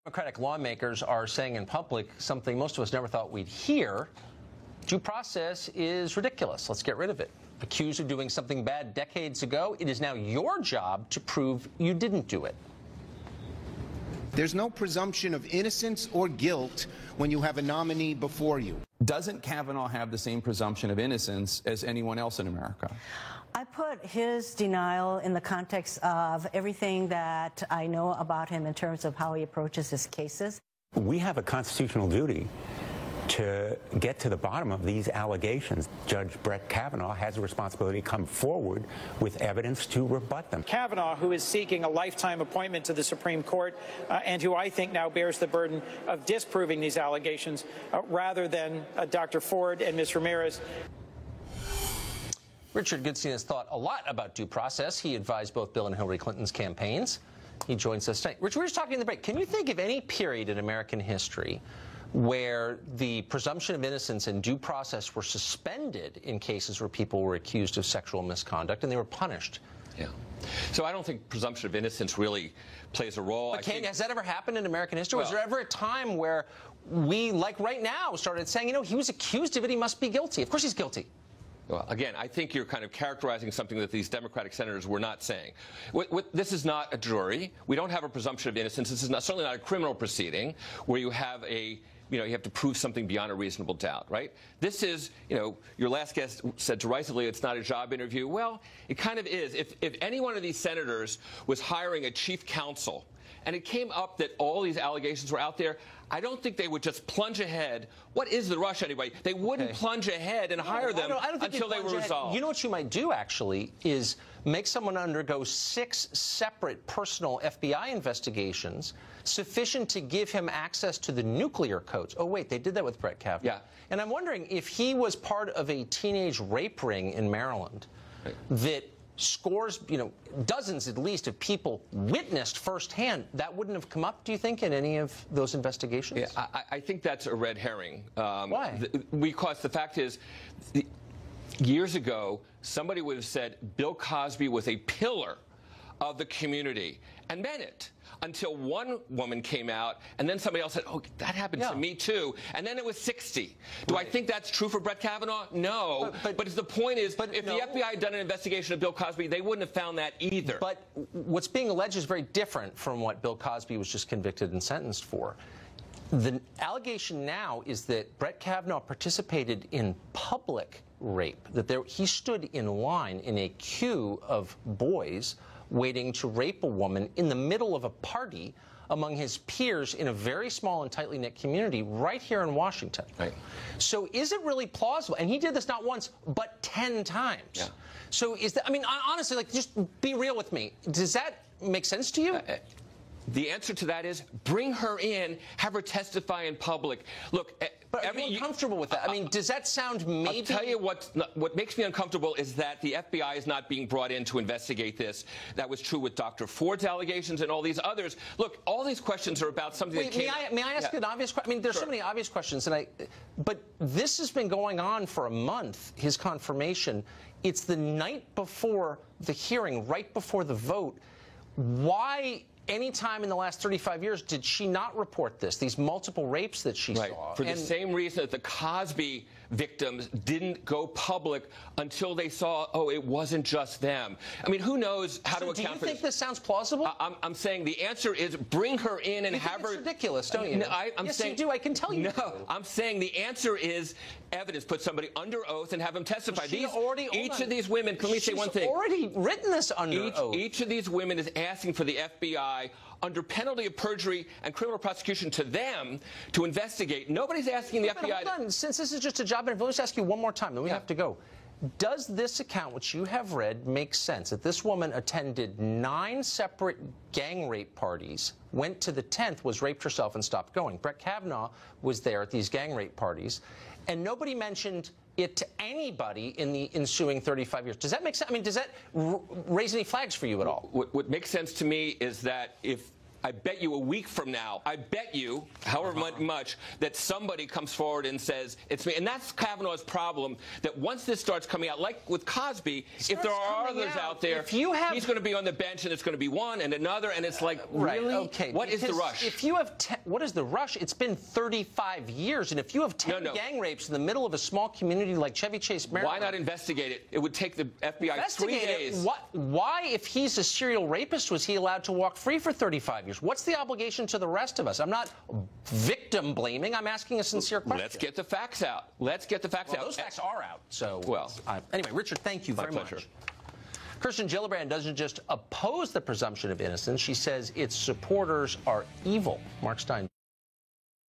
Democratic lawmakers are saying in public something most of us never thought we'd hear. Due process is ridiculous. Let's get rid of it. Accused of doing something bad decades ago, it is now your job to prove you didn't do it. There's no presumption of innocence or guilt when you have a nominee before you. Doesn't Kavanaugh have the same presumption of innocence as anyone else in America? I put his denial in the context of everything that I know about him in terms of how he approaches his cases. We have a constitutional duty to get to the bottom of these allegations. Judge Brett Kavanaugh has a responsibility to come forward with evidence to rebut them. Kavanaugh, who is seeking a lifetime appointment to the Supreme Court and who I think now bears the burden of disproving these allegations rather than Dr. Ford and Ms. Ramirez. Richard Goodstein has thought a lot about due process. He advised both Bill and Hillary Clinton's campaigns. He joins us tonight. Richard, we were just talking in the break. Can you think of any period in American history where the presumption of innocence and due process were suspended in cases where people were accused of sexual misconduct and they were punished? Yeah. So I don't think presumption of innocence really plays a role. But has that ever happened in American history? Was there ever a time where we, like right now, started saying, you know, he was accused of it, he must be guilty? Of course he's guilty. Well, again, I think you're kind of characterizing something that these Democratic senators were not saying. This is not a jury. We don't have a presumption of innocence. This is certainly not a criminal proceeding where you have you have to prove something beyond a reasonable doubt, right? This is, your last guest said derisively it's not a job interview. Well, it kind of is. If any one of these senators was hiring a chief counsel and it came up that all these allegations were out there, I don't think they would just plunge ahead. What is the rush anyway? They wouldn't plunge ahead and hire them until they were resolved. You know what you might do, actually, is make someone undergo 6 separate personal FBI investigations sufficient to give him access to the nuclear codes. Oh, wait, they did that with Brett Kavanaugh. Yeah. And I'm wondering if he was part of a teenage rape ring in Maryland that scores, dozens at least of people witnessed firsthand, that wouldn't have come up, do you think, in any of those investigations? Yeah, I think that's a red herring. Why? Because the fact is, years ago, somebody would have said Bill Cosby was a pillar of the community and meant it. Until one woman came out, and then somebody else said, oh, that happened to me too. And then it was 60. Do I think that's true for Brett Kavanaugh? No. But the point is, if the FBI had done an investigation of Bill Cosby, they wouldn't have found that either. But what's being alleged is very different from what Bill Cosby was just convicted and sentenced for. The allegation now is that Brett Kavanaugh participated in public rape, that he stood in line in a queue of boys waiting to rape a woman in the middle of a party among his peers in a very small and tightly knit community right here in Washington. Right. So is it really plausible? And he did this not once, but 10 times. Yeah. So is that, honestly, just be real with me. Does that make sense to you? The answer to that is bring her in, have her testify in public. Look, but are you uncomfortable with that? Does that sound maybe? I'll tell you what makes me uncomfortable is that the FBI is not being brought in to investigate this. That was true with Dr. Ford's allegations and all these others. Look, all these questions are about something that came. May I ask an obvious question? There's so many obvious questions, but this has been going on for a month, his confirmation. It's the night before the hearing, right before the vote. Why? Any time in the last 35 years did she not report this, these multiple rapes that she saw? For the same reason that the Cosby victims didn't go public until they saw, oh, it wasn't just them. Who knows how to account for this? Do you think this sounds plausible? I'm saying the answer is bring her in and have her. It's ridiculous, don't you? No, yes, you do. I can tell you. No, I'm saying the answer is evidence. Put somebody under oath and have them testify. Each of these women, let me say one thing. She's already written this under oath. Each of these women is asking for the FBI under penalty of perjury and criminal prosecution to them to investigate. Nobody's asking the FBI. Hold on. Since this is just a job interview, let's ask you one more time, then we have to go. Does this account, which you have read, make sense? That this woman attended 9 separate gang rape parties, went to the 10th, was raped herself, and stopped going. Brett Kavanaugh was there at these gang rape parties, and nobody mentioned it to anybody in the ensuing 35 years. Does that make sense? Does that raise any flags for you at all? What makes sense to me is that if I bet you a week from now, I bet you, however much, that somebody comes forward and says, it's me. And that's Kavanaugh's problem, that once this starts coming out, like with Cosby, if there are others out there, he's going to be on the bench, and it's going to be one and another, and it's like, really? Okay. What is the rush? If you have what is the rush? It's been 35 years, and if you have 10 gang rapes in the middle of a small community like Chevy Chase, Maryland, why not investigate it? It would take the FBI 3 days. Why, if he's a serial rapist, was he allowed to walk free for 35 years? What's the obligation to the rest of us? I'm not victim blaming. I'm asking a sincere question. Let's get the facts out. Let's get the facts out. Those facts are out. So, anyway, Richard, thank you very much. Kirsten Gillibrand doesn't just oppose the presumption of innocence. She says its supporters are evil. Mark Steyn.